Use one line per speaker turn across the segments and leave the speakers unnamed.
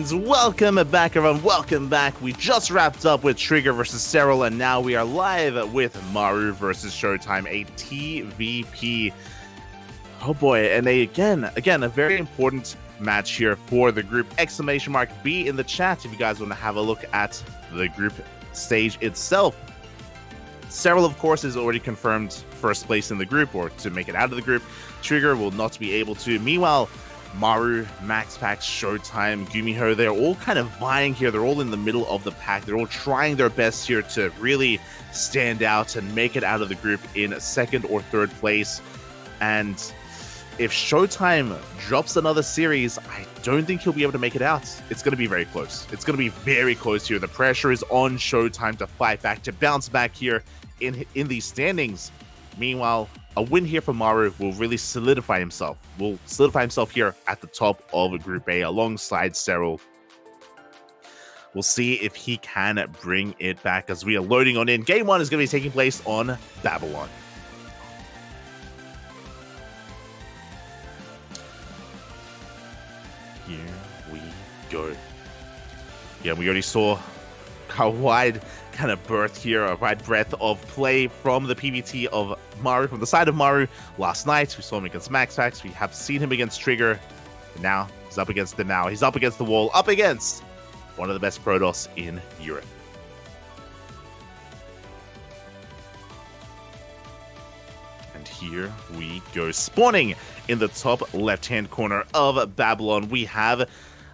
Ducklings, welcome back everyone, welcome back. We just wrapped up with Trigger versus Cyril, and now we are live with Maru versus ShoWTimE, a TvP. Oh boy, and again, a very important match here for the group. Exclamation mark B in the chat if you guys want to have a look at the group stage itself. Cyril, of course, is already confirmed first place in the group, or to make it out of the group. Trigger will not be able to. Meanwhile, Maru, MaxPax, ShoWTimE, Gumiho, they're all kind of vying here. They're all in the middle of the pack. They're all trying their best here to really stand out and make it out of the group in second or third place. And if ShoWTimE drops another series, I don't think he'll be able to make it out. It's going to be very close. It's going to be very close here. The pressure is on ShoWTimE to fight back, to bounce back here in these standings. Meanwhile, a win here for Maru will really solidify himself. Will solidify himself here at the top of Group A alongside Cyril. We'll see if he can bring it back as we are loading on in. Game 1 is going to be taking place on Babylon. Here we go. Yeah, we already saw how wide kind of berth here, a wide breadth of play from the PvT of Maru, from the side of Maru last night. We saw him against MaxPax. We have seen him against Trigger. And now he's up against them now. He's up against the wall, up against one of the best Protoss in Europe. And here we go. Spawning in the top left-hand corner of Babylon, we have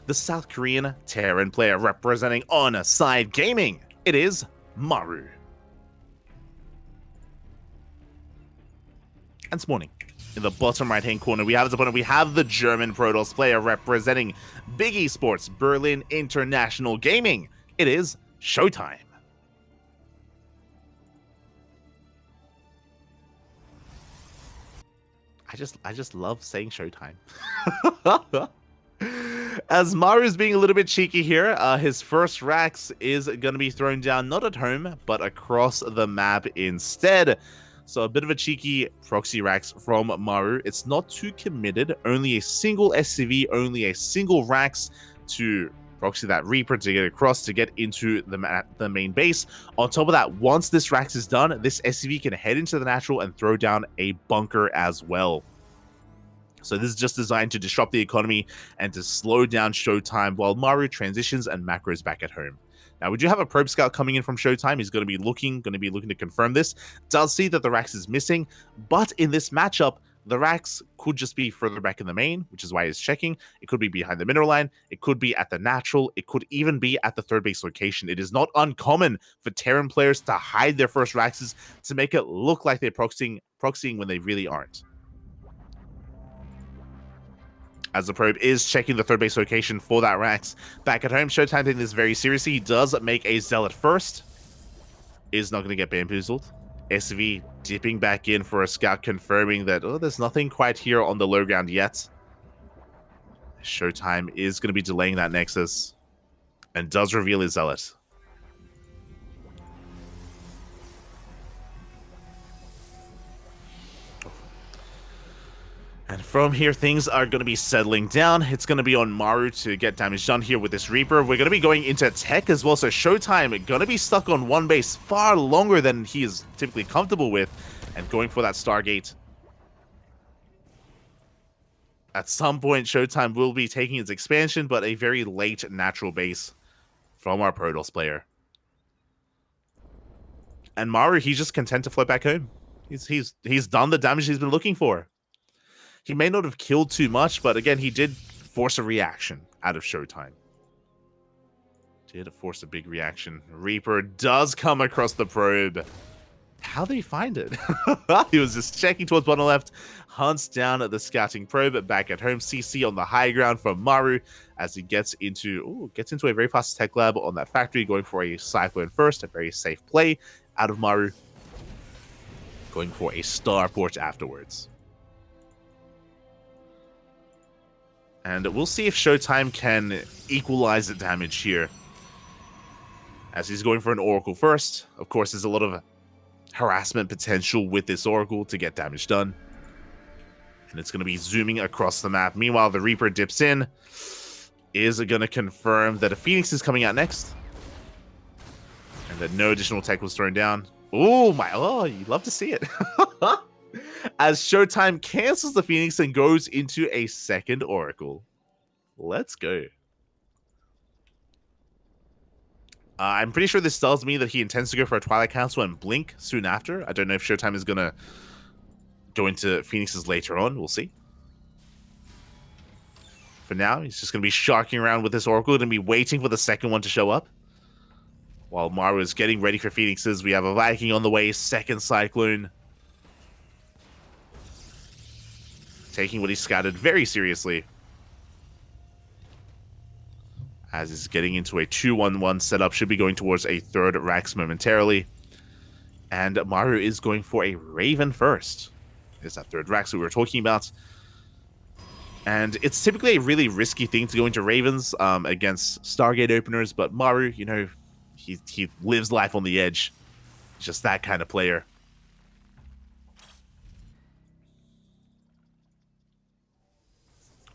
the South Korean Terran player representing on Side Gaming. It is Maru. And spawning in the bottom right-hand corner, we have his opponent. We have the German Protoss player representing Big Esports Berlin International Gaming. It is ShoWTimE. I just love saying ShoWTimE. As Maru's being a little bit cheeky here, his first Rax is going to be thrown down not at home, but across the map instead. So a bit of a cheeky proxy Rax from Maru. It's not too committed, only a single SCV, only a single Rax to proxy that Reaper to get across to get into the main base. On top of that, once this Rax is done, this SCV can head into the natural and throw down a bunker as well. So this is just designed to disrupt the economy and to slow down ShoWTimE while Maru transitions and macros back at home. Now, we do have a probe scout coming in from ShoWTimE. He's going to be looking to confirm this. Does see that the Rax is missing, but in this matchup, the Rax could just be further back in the main, which is why he's checking. It could be behind the mineral line. It could be at the natural. It could even be at the third base location. It is not uncommon for Terran players to hide their first Raxes to make it look like they're proxying when they really aren't. As the probe is checking the third base location for that Rax back at home, ShoWTimE taking this very seriously. He does make a Zealot first. Is not going to get bamboozled. SV dipping back in for a scout, confirming that, oh, there's nothing quite here on the low ground yet. ShoWTimE is going to be delaying that Nexus and does reveal his Zealot. And from here, things are going to be settling down. It's going to be on Maru to get damage done here with this Reaper. We're going to be going into tech as well, so ShoWTimE going to be stuck on one base far longer than he is typically comfortable with, and going for that Stargate. At some point, ShoWTimE will be taking its expansion, but a very late natural base from our Protoss player. And Maru, he's just content to float back home. He's done the damage he's been looking for. He may not have killed too much, but again, he did force a reaction out of ShoWTimE. Did force a big reaction. Reaper does come across the probe. How did he find it? He was just checking towards bottom left, hunts down at the scouting probe back at home. CC on the high ground from Maru as he gets into a very fast tech lab on that factory, going for a Cyclone first, a very safe play out of Maru. Going for a starport afterwards. And we'll see if ShoWTimE can equalize the damage here. As he's going for an Oracle first. Of course, there's a lot of harassment potential with this Oracle to get damage done. And it's going to be zooming across the map. Meanwhile, the Reaper dips in. is going to confirm that a Phoenix is coming out next. And that no additional tech was thrown down. Oh, you'd love to see it. As ShoWTimE cancels the Phoenix and goes into a second Oracle. Let's go. I'm pretty sure this tells me that he intends to go for a Twilight Council and Blink soon after. I don't know if ShoWTimE is going to go into Phoenixes later on. We'll see. For now, he's just going to be sharking around with this Oracle and be waiting for the second one to show up. While Maru is getting ready for Phoenixes, we have a Viking on the way, second Cyclone. Taking what he scattered very seriously. As he's getting into a 2-1-1 setup, should be going towards a third Rax momentarily. And Maru is going for a Raven first. It's that third Rax that we were talking about. And it's typically a really risky thing to go into Ravens against Stargate openers, but Maru, you know, he lives life on the edge. He's just that kind of player.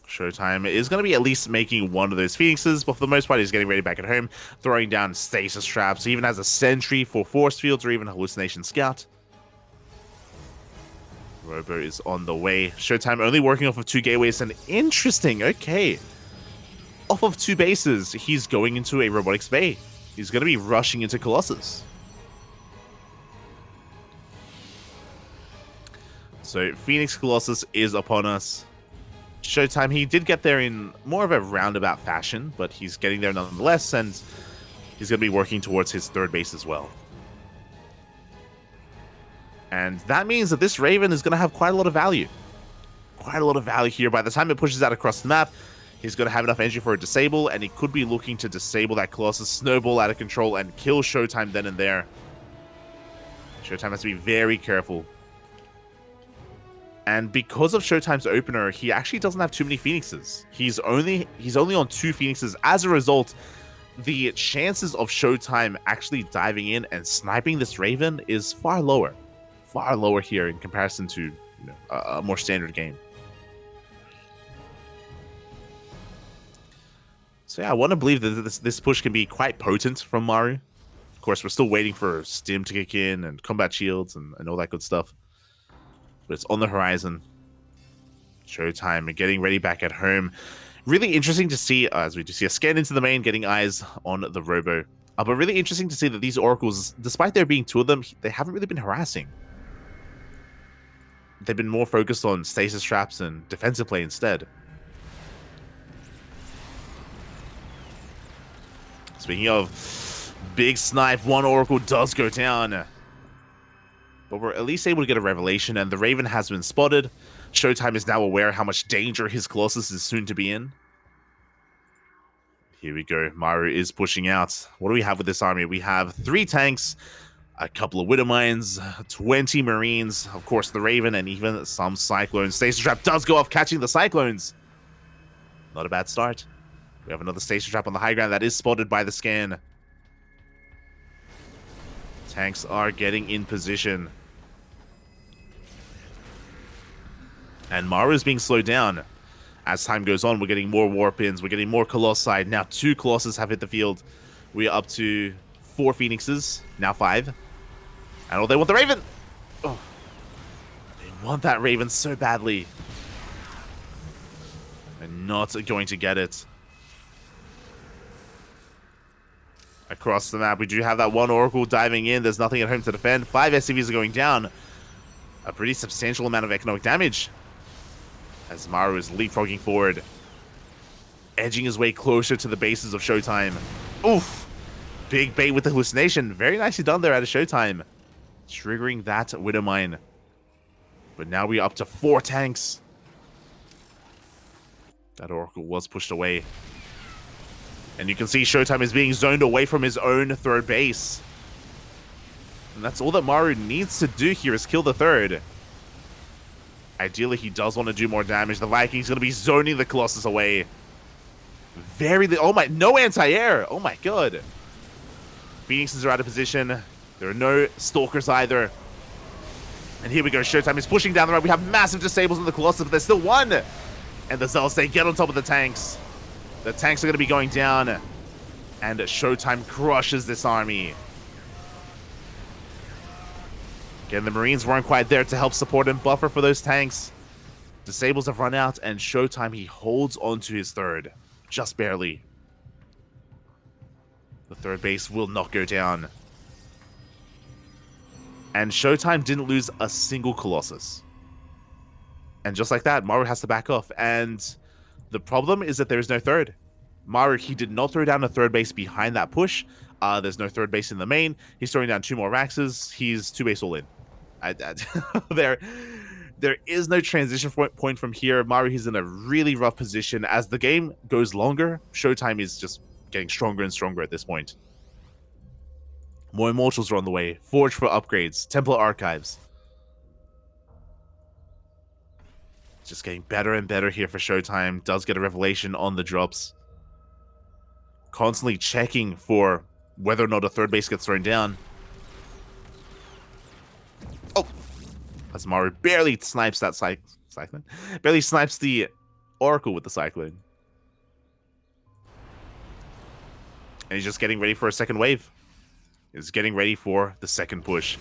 ShoWTimE is going to be at least making one of those Phoenixes, but for the most part, he's getting ready back at home, throwing down stasis traps, even has a sentry for force fields or even hallucination scout. Robo is on the way. ShoWTimE only working off of 2 gateways, and interesting, okay. Off of 2 bases, he's going into a robotics bay. He's going to be rushing into Colossus. So Phoenix Colossus is upon us. ShoWTimE, he did get there in more of a roundabout fashion, but he's getting there nonetheless, and he's going to be working towards his third base as well. And that means that this Raven is going to have quite a lot of value. Quite a lot of value here. By the time it pushes out across the map, he's going to have enough energy for a disable, and he could be looking to disable that Colossus, snowball out of control, and kill ShoWTimE then and there. ShoWTimE has to be very careful. And because of ShoWTimE's opener, he actually doesn't have too many Phoenixes. He's only on 2 Phoenixes. As a result, the chances of ShoWTimE actually diving in and sniping this Raven is far lower. Far lower here in comparison to, you know, a more standard game. So yeah, I want to believe that this push can be quite potent from Maru. Of course, we're still waiting for Stim to kick in and combat shields and all that good stuff. But it's on the horizon. ShoWTimE getting ready back at home. Really interesting to see, as we do see a scan into the main, getting eyes on the Robo. But really interesting to see that these Oracles, despite there being 2 of them, they haven't really been harassing. They've been more focused on stasis traps and defensive play instead. Speaking of big snipe, 1 Oracle does go down. But we're at least able to get a revelation, and the Raven has been spotted. ShoWTimE is now aware how much danger his Colossus is soon to be in. Here we go. Maru is pushing out. What do we have with this army? We have 3 tanks, a couple of Widow Mines, 20 Marines, of course the Raven, and even some Cyclones. Stasis Trap does go off, catching the Cyclones. Not a bad start. We have another Stasis Trap on the high ground that is spotted by the scan. Tanks are getting in position. And Maru is being slowed down. As time goes on, we're getting more Warp-ins. We're getting more Colossi. Now 2 Colossus have hit the field. We are up to 4 Phoenixes. Now 5. And oh, they want the Raven! Oh, they want that Raven so badly. They're not going to get it. Across the map, we do have that 1 Oracle diving in. There's nothing at home to defend. 5 SCVs are going down. A pretty substantial amount of economic damage. As Maru is leapfrogging forward. Edging his way closer to the bases of ShoWTimE. Oof! Big bait with the hallucination. Very nicely done there out of ShoWTimE. Triggering that Widow Mine. But now we're up to 4 tanks. That Oracle was pushed away. And you can see ShoWTimE is being zoned away from his own third base. And that's all that Maru needs to do here is kill the third. Ideally, he does want to do more damage. The Viking's going to be zoning the Colossus away. Oh my, no anti-air. Oh my god. Phoenixes are out of position. There are no Stalkers either. And here we go. ShoWTimE is pushing down the road. We have massive disables on the Colossus, but there's still 1. And the Zealots, they get on top of the tanks. The tanks are going to be going down. And ShoWTimE crushes this army. Again, the Marines weren't quite there to help support and buffer for those tanks. Disables have run out, and ShoWTimE, he holds onto his third. Just barely. The third base will not go down. And ShoWTimE didn't lose a single Colossus. And just like that, Maru has to back off. And the problem is that there is no third. Maru, he did not throw down a third base behind that push. There's no third base in the main. He's throwing down 2 more Raxes. He's 2 base all in. There is no transition point from here. Maru, he's in a really rough position. As the game goes longer, ShoWTimE is just getting stronger and stronger at this point. More Immortals are on the way. Forge for upgrades. Templar Archives. Just getting better and better here for ShoWTimE. Does get a revelation on the drops. Constantly checking for whether or not a third base gets thrown down. Oh! As Maru barely snipes that Cyclone. Barely snipes the Oracle with the Cyclone. And he's just getting ready for a second wave. He's getting ready for the second push.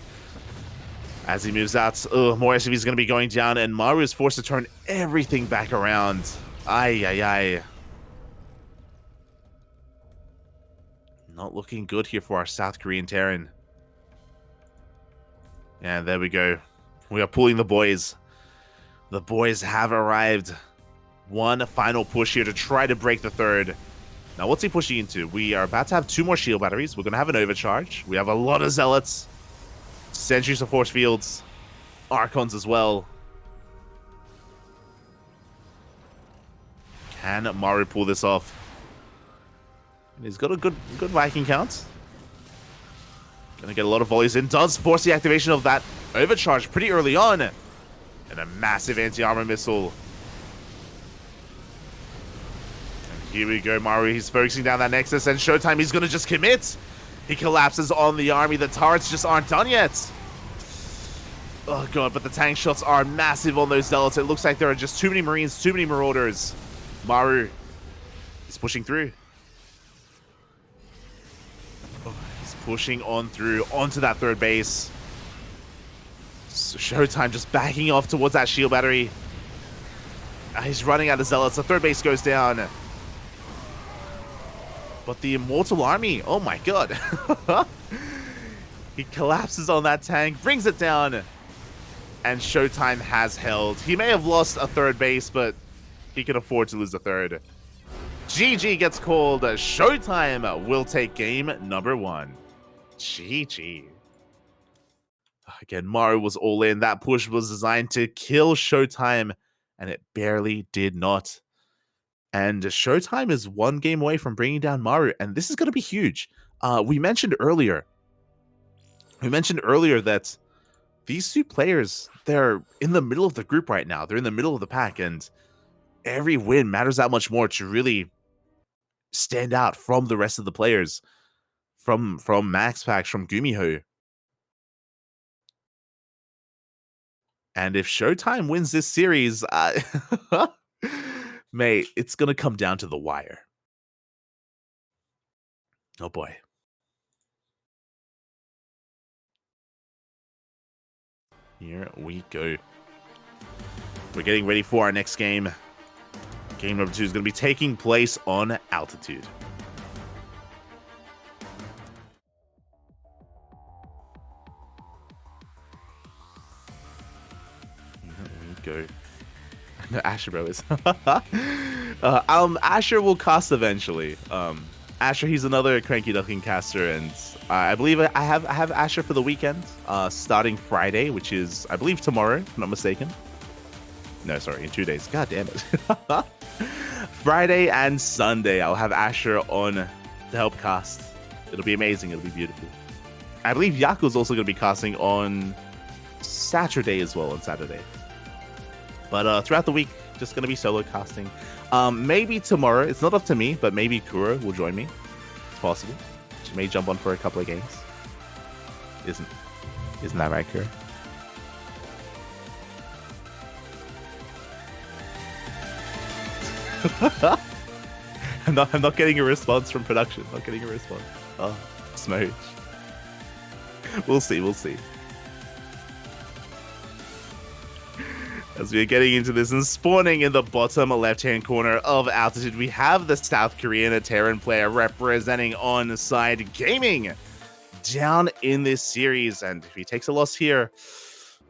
As he moves out, more SCVs is going to be going down, and Maru is forced to turn everything back around. Ay, ay, ay. Not looking good here for our South Korean Terran. And there we go. We are pulling the boys. The boys have arrived. One final push here to try to break the third. Now, what's he pushing into? We are about to have 2 more shield batteries. We're going to have an overcharge. We have a lot of zealots. Sentries of force fields. Archons as well. Can Maru pull this off? He's got a good Viking count. Gonna get a lot of volleys in. Does force the activation of that overcharge pretty early on. And a massive anti-armor missile. And here we go, Maru. He's focusing down that Nexus, and ShoWTimE, he's gonna just commit. He collapses on the army. The turrets just aren't done yet. Oh god, but the tank shots are massive on those zealots. It looks like there are just too many Marines, too many Marauders. Maru is pushing through. He's pushing on through onto that third base. So ShoWTimE just backing off towards that shield battery. He's running out of zealots. The third base goes down. But the Immortal Army, oh my god. He collapses on that tank, brings it down. And ShoWTimE has held. He may have lost a third base, but he can afford to lose a third. GG gets called. ShoWTimE will take game number 1. GG. Again, Maru was all in. That push was designed to kill ShoWTimE, and it barely did not. And ShoWTimE is 1 game away from bringing down Maru, and this is going to be huge. We mentioned earlier that these 2 players, they're in the middle of the group right now. They're in the middle of the pack, and every win matters that much more to really stand out from the rest of the players, from Max Packs, from Gumiho. And if ShoWTimE wins this series, mate, it's going to come down to the wire. Oh boy. Here we go. We're getting ready for our next game. Game number 2 is going to be taking place on altitude. Here we go. No, Asher, bro, is. Asher will cast eventually. Asher, he's another CranKy Duckling caster, and I believe I have Asher for the weekend, starting Friday, which is, I believe, tomorrow, if I'm not mistaken. No, sorry, in 2 days. God damn it. Friday and Sunday, I'll have Asher on to help cast. It'll be amazing. It'll be beautiful. I believe Yaku's also going to be casting on Saturday as well, on Saturday. But throughout the week, just going to be solo casting. Maybe tomorrow, it's not up to me, but maybe Kuro will join me. It's possible. She may jump on for a couple of games. Isn't that right, Kuro? I'm not getting a response from production. Not getting a response. Oh, smooch. We'll see. We'll see. As we are getting into this and spawning in the bottom left-hand corner of Altitude, we have the South Korean Terran player representing On-Side Gaming down in this series. And if he takes a loss here,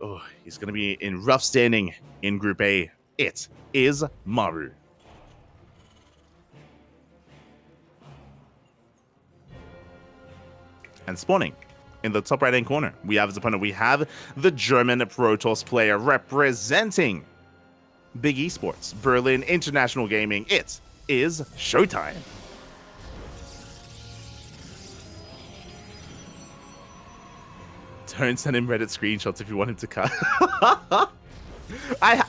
oh, he's going to be in rough standing in Group A. It is Maru. And spawning in the top right-hand corner, we have his opponent. We have the German Protoss player representing Big Esports, Berlin International Gaming. It is ShoWTimE. Don't send him Reddit screenshots if you want him to cut. I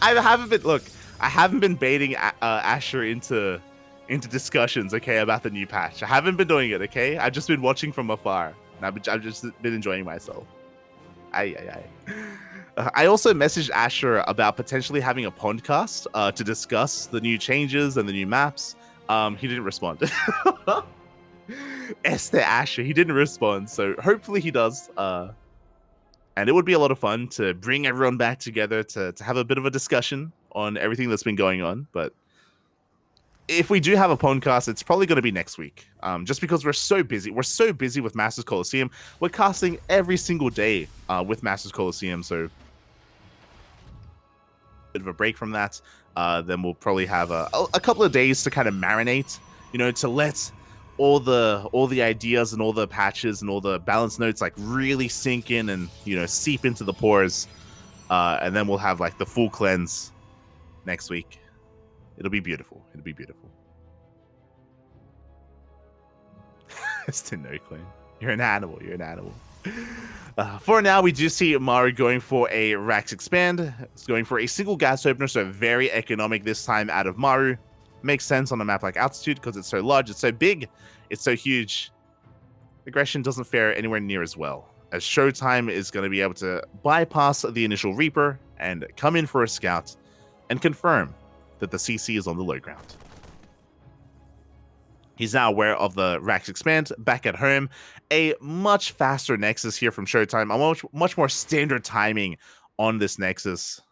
haven't been baiting Asher into discussions, okay, about the new patch. I haven't been doing it, okay? I've just been watching from afar. I've just been enjoying myself. I also messaged Asher about potentially having a podcast to discuss the new changes and the new maps. He didn't respond. Esther Asher, he didn't respond, so hopefully he does. And it would be a lot of fun to bring everyone back together to have a bit of a discussion on everything that's been going on. But if we do have a podcast, it's probably going to be next week. Just because we're so busy. We're so busy with Masters Coliseum. We're casting every single day with Masters Coliseum. So bit of a break from that. Then we'll probably have a couple of days to kind of marinate, to let all the ideas and all the patches and all the balance notes like really sink in and seep into the pores. And then we'll have like the full cleanse next week. It'll be beautiful. It'll be beautiful. It's no claim. You're an animal. You're an animal. For now, we do see Maru going for a Rax Expand. It's going for a single gas opener, so very economic this time out of Maru. Makes sense on a map like Altitude because it's so large, it's so big, it's so huge. Aggression doesn't fare anywhere near as well, as ShoWTimE is going to be able to bypass the initial Reaper and come in for a scout and confirm that the CC is on the low ground. He's now aware of the Rax Expand back at home. A much faster Nexus here from ShoWTimE. A much more standard timing on this Nexus,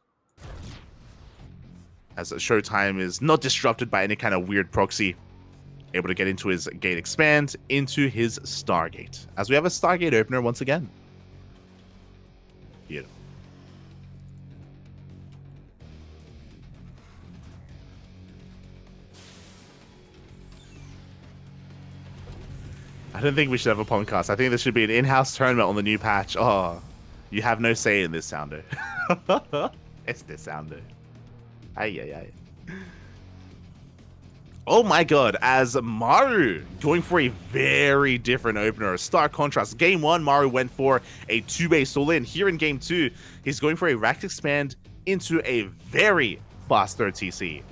as ShoWTimE is not disrupted by any kind of weird proxy. Able to get into his Gate Expand, into his Stargate. As we have a Stargate opener once again. Beautiful. I don't think we should have a podcast. I think this should be an in-house tournament on the new patch. Oh, you have no say in this, Sounder. It's this Sounder. Ay. Oh my god, as Maru going for a very different opener. A stark contrast. Game 1, Maru went for a 2-base all-in. Here in Game 2, he's going for a Rax Expand into a very fast third TC.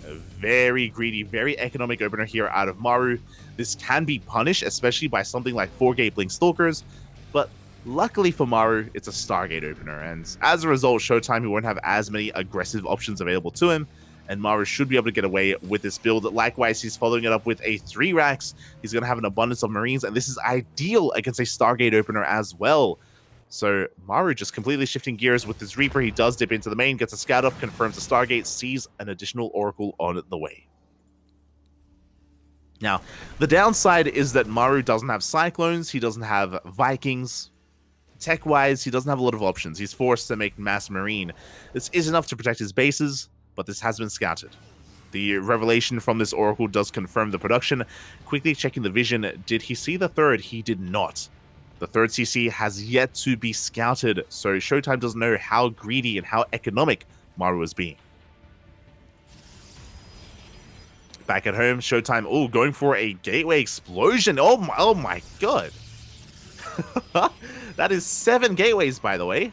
A very greedy, very economic opener here out of Maru. This can be punished, especially by something like 4-gate Blink Stalkers, but luckily for Maru, it's a Stargate opener, and as a result, ShoWTimE, he won't have as many aggressive options available to him, and Maru should be able to get away with this build. Likewise, he's following it up with a 3 Rax. He's going to have an abundance of Marines, and this is ideal against a Stargate opener as well. So Maru just completely shifting gears with his Reaper. He does dip into the main, gets a scout up, confirms the Stargate, sees an additional Oracle on the way. Now, the downside is that Maru doesn't have Cyclones, he doesn't have Vikings. Tech-wise, he doesn't have a lot of options. He's forced to make mass Marine. This is enough to protect his bases, but this has been scouted. The revelation from this Oracle does confirm the production. Quickly checking the vision, did he see the third? He did not. The third CC has yet to be scouted, so ShoWTimE doesn't know how greedy and how economic Maru is being. Back at home, ShoWTimE, going for a Gateway Explosion. Oh my god. That is 7 gateways, by the way.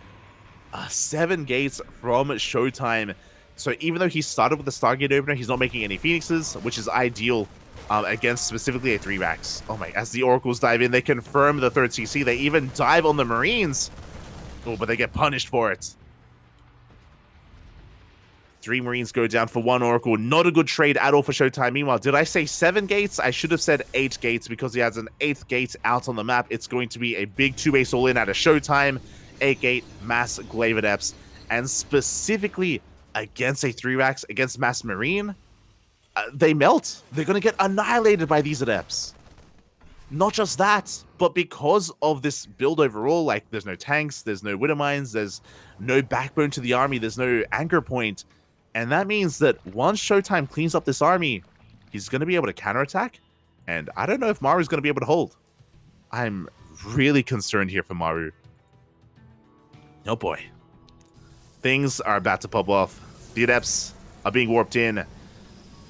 7 gates from ShoWTimE. So even though he started with the Stargate opener, he's not making any Phoenixes, which is ideal against specifically a 3 Rax. Oh my, as the Oracles dive in, they confirm the third CC. They even dive on the Marines. Oh, but they get punished for it. 3 Marines go down for 1 Oracle. Not a good trade at all for ShoWTimE. Meanwhile, did I say 7 gates? I should have said 8 gates because he has an 8th gate out on the map. It's going to be a big 2-base all-in out of ShoWTimE. 8-gate Mass Glaive Adepts. And specifically against a 3-Rax, against Mass Marine, they melt. They're going to get annihilated by these Adepts. Not just that, but because of this build overall, like there's no tanks, there's no Widow Mines, there's no backbone to the army, there's no anchor point. And that means that once ShoWTimE cleans up this army, he's going to be able to counterattack. And I don't know if Maru's going to be able to hold. I'm really concerned here for Maru. Oh boy. Things are about to pop off. The Adepts are being warped in.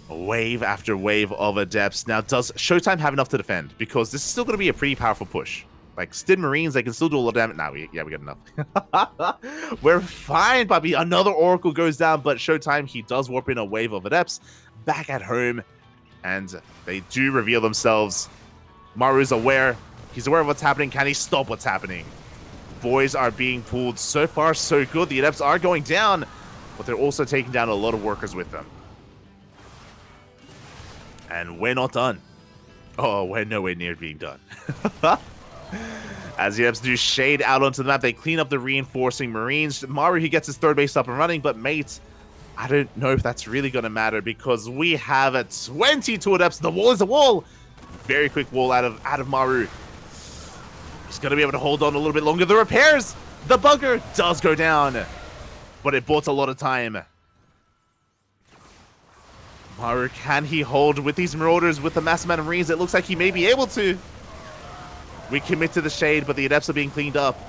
Wave after wave of Adepts. Now, does ShoWTimE have enough to defend? Because this is still going to be a pretty powerful push. Like, Stid Marines, they can still do a lot of damage. Nah, we got enough. We're fine, Bobby. Another Oracle goes down, but ShoWTimE, he does warp in a wave of Adepts back at home. And they do reveal themselves. Maru's aware. He's aware of what's happening. Can he stop what's happening? Boys are being pulled. So far, so good. The Adepts are going down, but they're also taking down a lot of workers with them. And we're not done. Oh, we're nowhere near being done. As the Adepts do shade out onto the map, they clean up the reinforcing Marines. Maru, he gets his 3rd base up and running, but mate, I don't know if that's really going to matter because we have a 22 Adepts. The wall is a wall. Very quick wall out of Maru. He's going to be able to hold on a little bit longer. The repairs, the bunker does go down, but it bought a lot of time. Maru, can he hold with these Marauders, with the mass amount of Marines? It looks like he may be able to. We commit to the shade, but the Adepts are being cleaned up.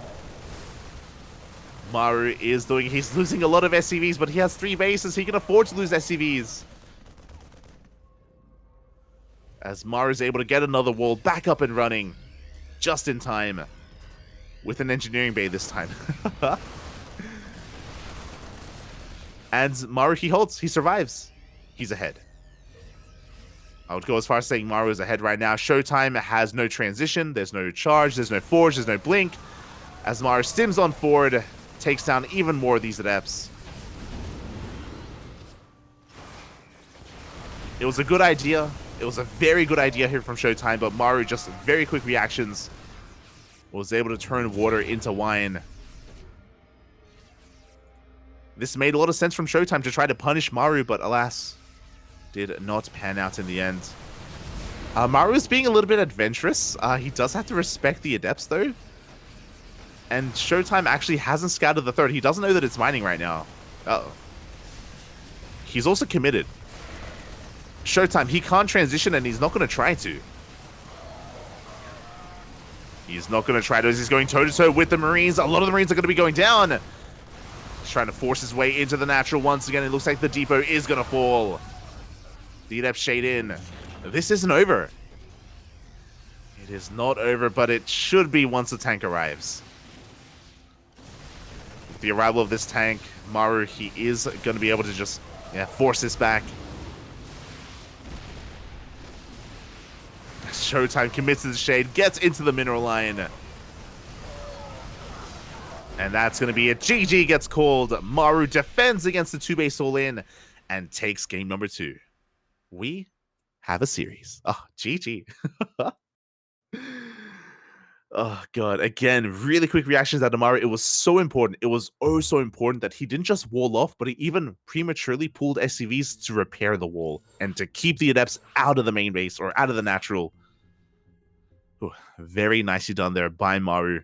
Maru is doing, he's losing a lot of SCVs, but he has 3 bases. He can afford to lose SCVs. As Maru is able to get another wall back up and running just in time with an engineering bay this time. And Maru, he holds, he survives. He's ahead. I would go as far as saying Maru is ahead right now. ShoWTimE has no transition. There's no charge. There's no forge. There's no blink. As Maru stims on forward, takes down even more of these Adepts. It was a good idea. It was a very good idea here from ShoWTimE, but Maru, just very quick reactions, was able to turn water into wine. This made a lot of sense from ShoWTimE to try to punish Maru, but alas, did not pan out in the end. Maru is being a little bit adventurous. He does have to respect the Adepts, though. And ShoWTimE actually hasn't scouted the 3rd. He doesn't know that it's mining right now. Uh-oh. He's also committed. ShoWTimE, he can't transition, and he's not going to try to. He's not going to try to. He's going toe-to-toe with the Marines. A lot of the Marines are going to be going down. He's trying to force his way into the natural once again. It looks like the depot is going to fall. The Adepts shade in. This isn't over. It is not over, but it should be once the tank arrives. With the arrival of this tank, Maru, he is going to be able to just force this back. ShoWTimE commits to the shade, gets into the mineral line. And that's going to be it. GG gets called. Maru defends against the 2-base all-in and takes game number 2. We have a series. Oh, GG. Oh, God. Again, really quick reactions out of Maru. It was so important. It was oh so important that he didn't just wall off, but he even prematurely pulled SCVs to repair the wall and to keep the Adepts out of the main base or out of the natural. Ooh, very nicely done there by Maru.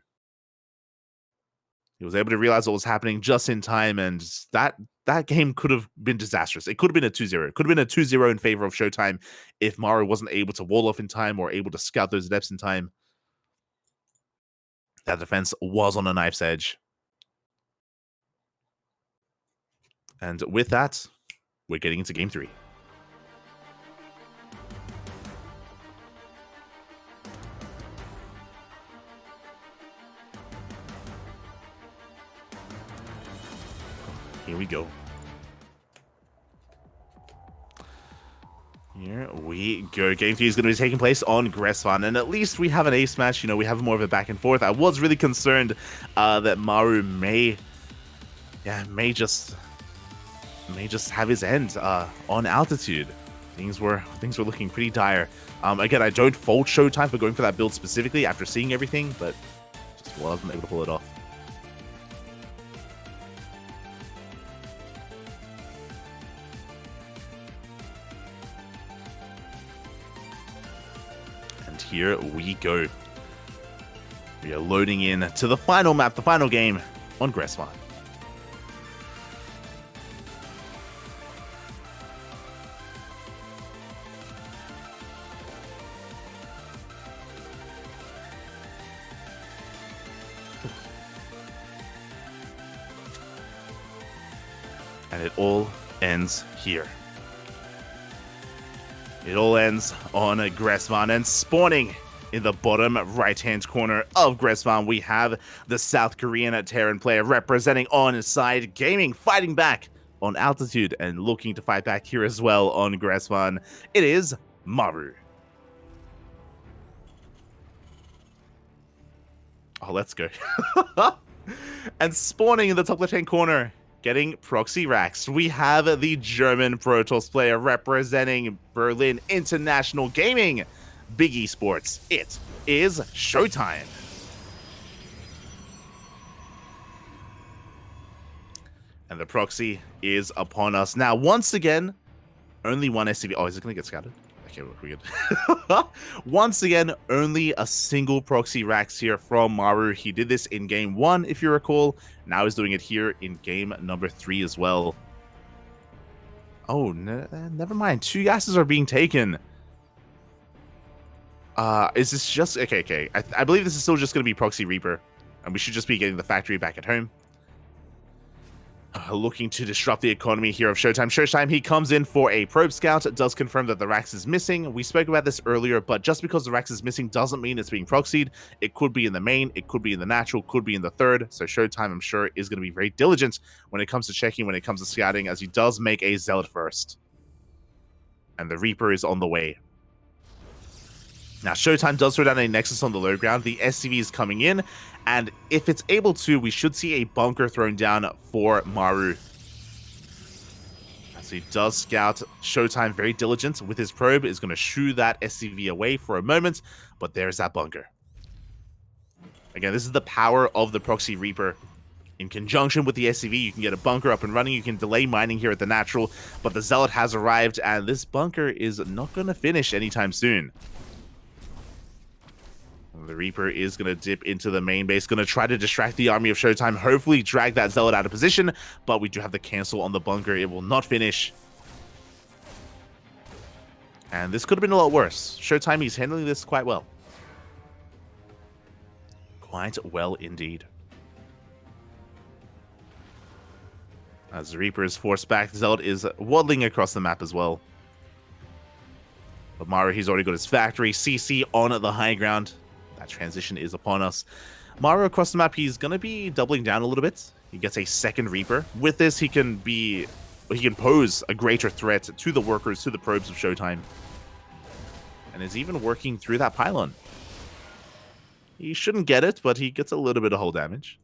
He was able to realize what was happening just in time, and that game could have been disastrous. It could have been a 2-0. It could have been a 2-0 in favor of ShoWTimE if Maru wasn't able to wall off in time or able to scout those Adepts in time. That defense was on a knife's edge. And with that, we're getting into game 3. Here we go. Here we go. Game 3 is going to be taking place on Gressvan, and at least we have an ace match. You know, we have more of a back and forth. I was really concerned that Maru may just may just have his end on altitude. Things were looking pretty dire. Again, I don't fault ShoWTimE for going for that build specifically after seeing everything, but just wasn't able to pull it off. And here we go. We are loading in to the final map, the final game on Gressman. And it all ends here. It all ends on Gressman, and spawning in the bottom right-hand corner of Gressman, we have the South Korean Terran player representing on side gaming, fighting back on altitude and looking to fight back here as well on Gressman. It is Maru. Oh, let's go. And spawning in the top left-hand corner, getting proxy racks, we have the German Protoss player representing Berlin International Gaming. Big Esports. It is ShoWTimE. And the proxy is upon us. Now, once again, only one SCV. Oh, is it going to get scouted? Okay, we're good. Once again, only a single proxy racks here from Maru. He did this in game 1, if you recall. Now he's doing it here in game number 3 as well. Oh, never mind. 2 gases are being taken. Is this just... Okay. I believe this is still just going to be Proxy Reaper. And we should just be getting the factory back at home. Looking to disrupt the economy here of ShoWTimE. ShoWTimE, he comes in for a probe scout. It does confirm that the Rax is missing. We spoke about this earlier, but just because the Rax is missing doesn't mean it's being proxied. It could be in the main, it could be in the natural, could be in the third. So ShoWTimE, I'm sure, is going to be very diligent when it comes to checking, when it comes to scouting, as he does make a Zealot first. And the Reaper is on the way. Now, ShoWTimE does throw down a Nexus on the low ground. The SCV is coming in, and if it's able to, we should see a bunker thrown down for Maru. As he does scout, ShoWTimE, very diligent with his probe, is going to shoo that SCV away for a moment, but there's that bunker. Again, this is the power of the Proxy Reaper. In conjunction with the SCV, you can get a bunker up and running. You can delay mining here at the natural, but the Zealot has arrived, and this bunker is not going to finish anytime soon. The Reaper is going to dip into the main base, going to try to distract the army of ShoWTimE, hopefully drag that Zealot out of position, but we do have the cancel on the bunker. It will not finish. And this could have been a lot worse. ShoWTimE, he's handling this quite well. Quite well indeed. As the Reaper is forced back, Zealot is waddling across the map as well. But Maru, he's already got his factory. CC on the high ground. That transition is upon us. Maru across the map, he's going to be doubling down a little bit. He gets a second Reaper. With this, he can pose a greater threat to the workers, to the probes of ShoWTimE. And is even working through that pylon. He shouldn't get it, but he gets a little bit of hull damage.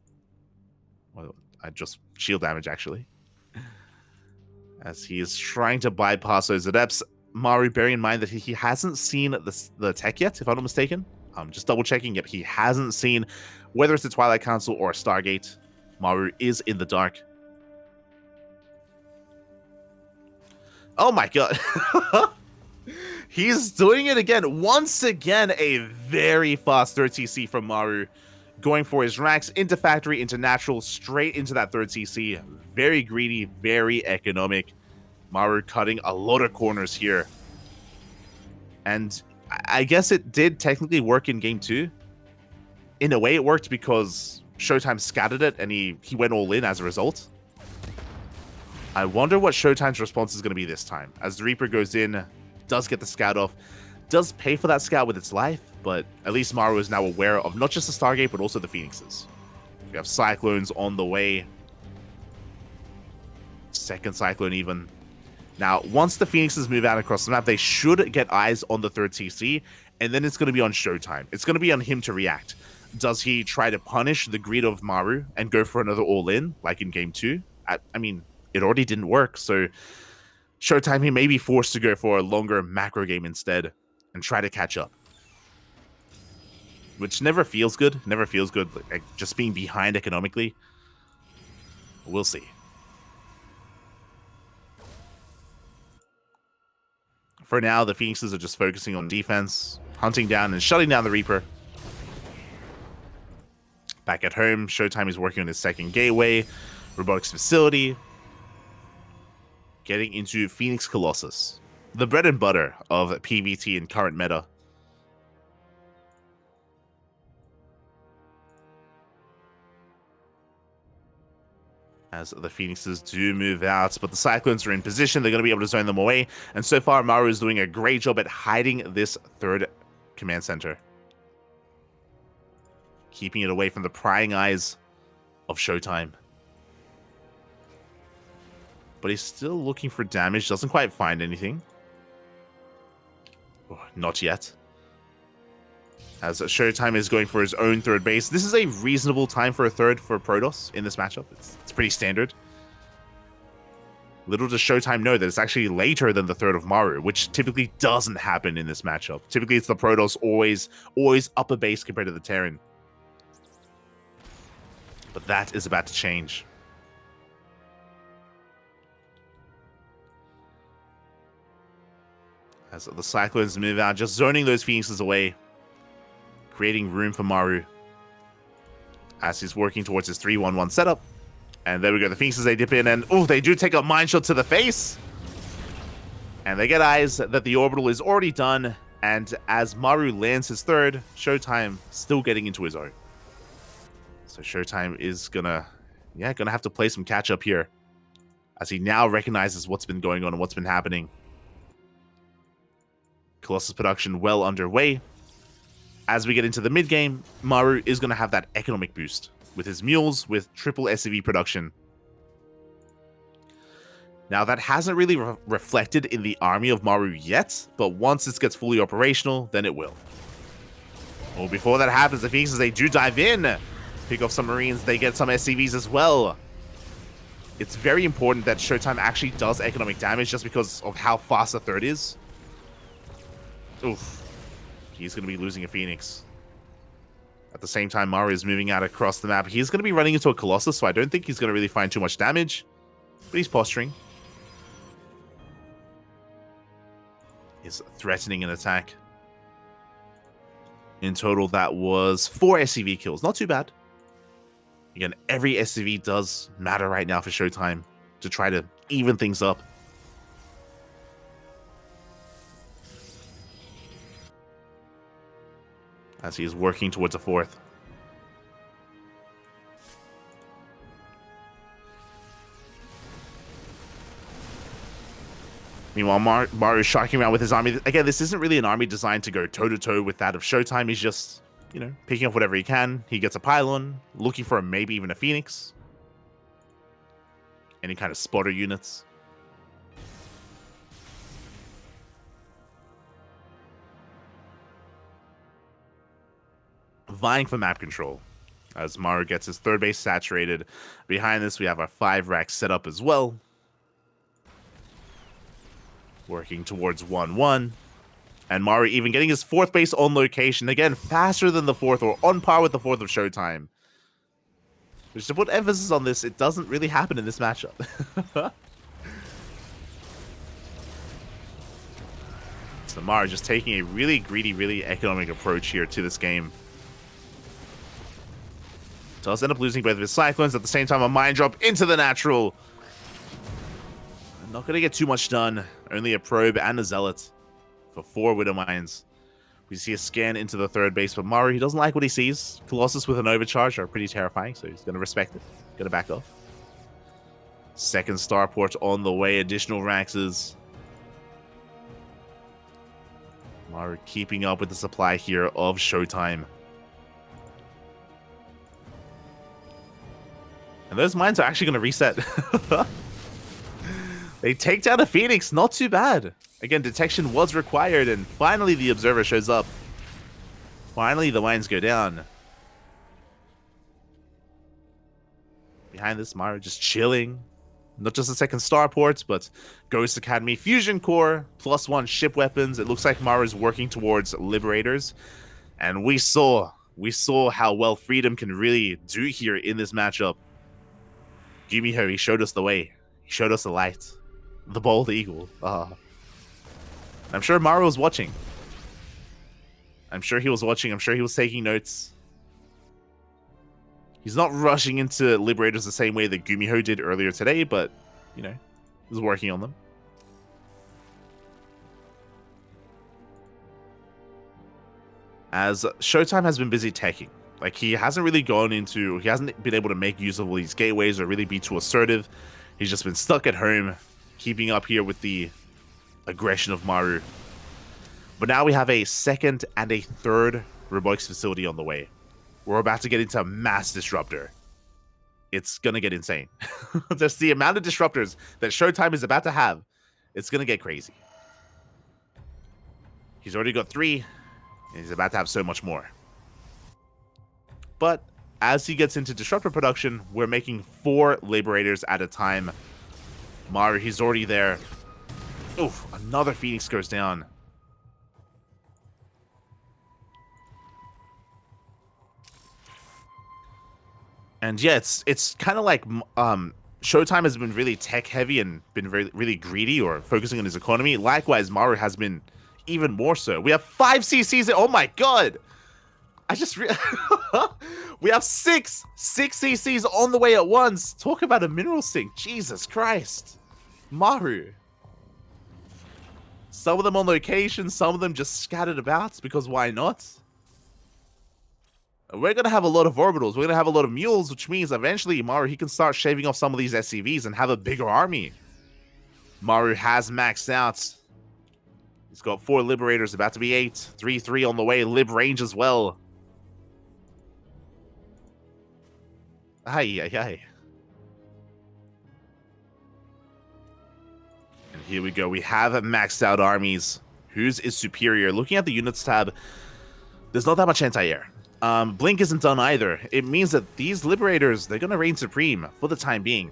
Well, just shield damage, actually. As he is trying to bypass those adepts. Maru, bearing in mind that he hasn't seen the tech yet, if I'm not mistaken. Just double checking. Yep, he hasn't seen whether it's the Twilight Council or Stargate. Maru is in the dark. Oh my god. He's doing it again. Once again, a very fast third CC from Maru. Going for his racks into factory, into natural, straight into that third CC. Very greedy, very economic. Maru cutting a lot of corners here. And I guess it did technically work in game 2. In a way, it worked because ShoWTimE scattered it and he went all in as a result. I wonder what ShoWTimE's response is going to be this time. As the Reaper goes in, does get the scout off, does pay for that scout with its life, but at least Maru is now aware of not just the Stargate, but also the Phoenixes. We have Cyclones on the way. Second Cyclone even. Now, once the Phoenixes move out across the map, they should get eyes on the third CC, and then it's going to be on ShoWTimE. It's going to be on him to react. Does he try to punish the greed of Maru and go for another all-in, like in game 2? I mean, it already didn't work. So ShoWTimE, he may be forced to go for a longer macro game instead and try to catch up. Which never feels good. Never feels good, like just being behind economically. We'll see. For now, the Phoenixes are just focusing on defense, hunting down and shutting down the Reaper. Back at home, ShoWTimE is working on his second gateway, robotics facility, getting into Phoenix Colossus, the bread and butter of PvT in current meta. As the Phoenixes do move out, but the Cyclones are in position. They're going to be able to zone them away. And so far, Maru is doing a great job at hiding this third command center, keeping it away from the prying eyes of ShoWTimE. But he's still looking for damage. Doesn't quite find anything. Oh, not yet. As ShoWTimE is going for his own third base. This is a reasonable time for a third for Protoss in this matchup. It's pretty standard. Little does ShoWTimE know that it's actually later than the third of Maru, which typically doesn't happen in this matchup. Typically, it's the Protoss always up a base compared to the Terran. But that is about to change. As the Cyclones move out, just zoning those Phoenixes away, creating room for Maru as he's working towards his 3-1-1 setup. And there we go. The Phoenixes, they dip in, and oh, they do take a mine shot to the face. And they get eyes that the orbital is already done. And as Maru lands his third, ShoWTimE still getting into his own. So ShoWTimE is gonna have to play some catch up here, as he now recognizes what's been going on and what's been happening. Colossus production well underway. As we get into the mid game, Maru is going to have that economic boost with his mules, with triple SCV production. Now, that hasn't really reflected in the army of Maru yet, but once this gets fully operational, then it will. Well, before that happens, the Phoenixes, they do dive in, pick off some Marines, they get some SCVs as well. It's very important that ShoWTimE actually does economic damage just because of how fast the third is. Oof. He's going to be losing a Phoenix. At the same time, Maru is moving out across the map. He's going to be running into a Colossus, so I don't think he's going to really find too much damage. But he's posturing. He's threatening an attack. In total, that was 4 SCV kills. Not too bad. Again, every SCV does matter right now for ShoWTimE to try to even things up. As he is working towards a fourth. Meanwhile, Maru is shocking around with his army. Again, this isn't really an army designed to go toe-to-toe with that of ShoWTimE. He's just, you know, picking up whatever he can. He gets a pylon, looking for maybe even a Phoenix. Any kind of spotter units. Vying for map control as Maru gets his third base saturated. Behind this, we have our 5-rack set up as well. Working towards 1-1. And Maru even getting his 4th base on location. Again, faster than the 4th, or on par with the 4th of ShoWTimE. Which, to put emphasis on this, it doesn't really happen in this matchup. So Maru just taking a really greedy, really economic approach here to this game. Does end up losing both of his Cyclones. At the same time, a mine drop into the natural. Not going to get too much done. Only a probe and a zealot for 4 Widow Mines. We see a scan into the third base, but Maru, he doesn't like what he sees. Colossus with an overcharge are pretty terrifying, so he's going to respect it. Going to back off. Second starport on the way. Additional Raxes. Maru keeping up with the supply here of ShoWTimE. And those mines are actually going to reset. They take down a Phoenix. Not too bad. Again, detection was required, and finally the observer shows up. Finally, the mines go down. Behind this, Maru just chilling. Not just a second starport, but Ghost Academy Fusion Core, +1 ship weapons. It looks like Maru's working towards Liberators. And we saw how well Freedom can really do here in this matchup. Gumiho, he showed us the way. He showed us the light. The bald eagle. I'm sure Maru was watching. I'm sure he was watching. I'm sure he was taking notes. He's not rushing into Liberators the same way that Gumiho did earlier today, but, you know, he's working on them. As ShoWTimE has been busy teching. Like, he hasn't been able to make use of all these gateways or really be too assertive. He's just been stuck at home, keeping up here with the aggression of Maru. But now we have a second and a third robotics facility on the way. We're about to get into a mass disruptor. It's gonna get insane. Just the amount of disruptors that ShoWTimE is about to have, it's gonna get crazy. He's already got 3, and he's about to have so much more. But as he gets into disruptor production, we're making 4 Liberators at a time. Maru, he's already there. Oof, another Phoenix goes down. And yeah, it's kind of like ShoWTimE has been really tech heavy and been really greedy or focusing on his economy. Likewise, Maru has been even more so. We have 5 CCs. Oh my god! We have 6 CCs on the way at once. Talk about a mineral sink. Jesus Christ. Maru. Some of them on location, some of them just scattered about, because why not? We're going to have a lot of orbitals. We're going to have a lot of mules, which means eventually Maru, he can start shaving off some of these SCVs and have a bigger army. Maru has maxed out. He's got 4 Liberators, about to be 8. 3-3 on the way. Lib range as well. Aye. And here we go. We have maxed out armies. Whose is superior? Looking at the units tab, there's not that much anti-air. Blink isn't done either. It means that these Liberators, they're going to reign supreme for the time being.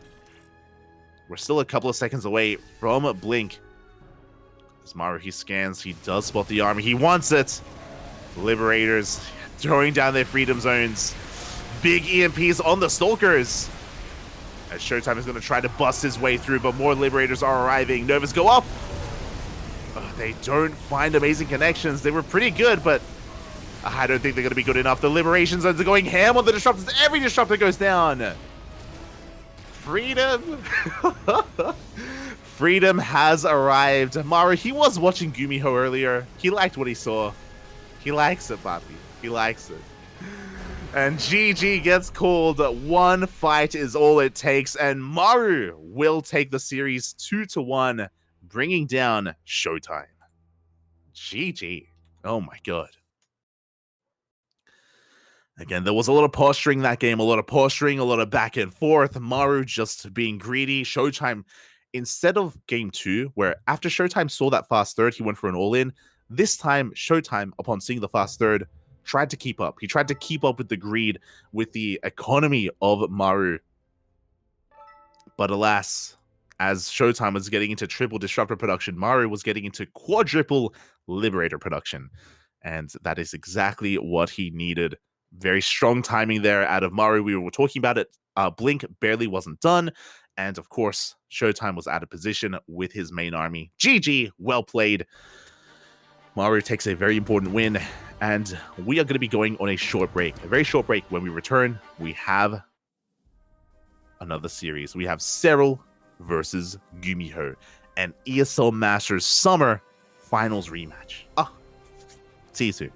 We're still a couple of seconds away from Blink. As Maru, he scans, he does spot the army. He wants it. Liberators throwing down their freedom zones. Big EMPs on the Stalkers. As ShoWTimE is going to try to bust his way through, but more Liberators are arriving. Novas go up. They don't find amazing connections. They were pretty good, but I don't think they're going to be good enough. The Liberation Zones are going ham on the Disruptors. Every Disruptor goes down. Freedom. Freedom has arrived. Maru, he was watching Gumiho earlier. He liked what he saw. He likes it, Papi. He likes it. And GG gets called. 1 fight is all it takes. And Maru will take the series 2-1, bringing down ShoWTimE. GG. Oh my god. Again, there was a lot of posturing that game, a lot of back and forth. Maru just being greedy. ShoWTimE, instead of game 2, where after ShoWTimE saw that fast third, he went for an all-in. This time, ShoWTimE, upon seeing the fast third, tried to keep up. He tried to keep up with the greed, with the economy of Maru. But alas, as ShoWTimE was getting into triple disruptor production, Maru was getting into quadruple Liberator production. And that is exactly what he needed. Very strong timing there out of Maru. We were talking about it. Blink barely wasn't done. And of course, ShoWTimE was out of position with his main army. GG, well played. Maru takes a very important win. And we are going to be going on a short break. A very short break. When we return, we have another series. We have Serral versus Gumiho. An ESL Masters Summer Finals rematch. See you soon.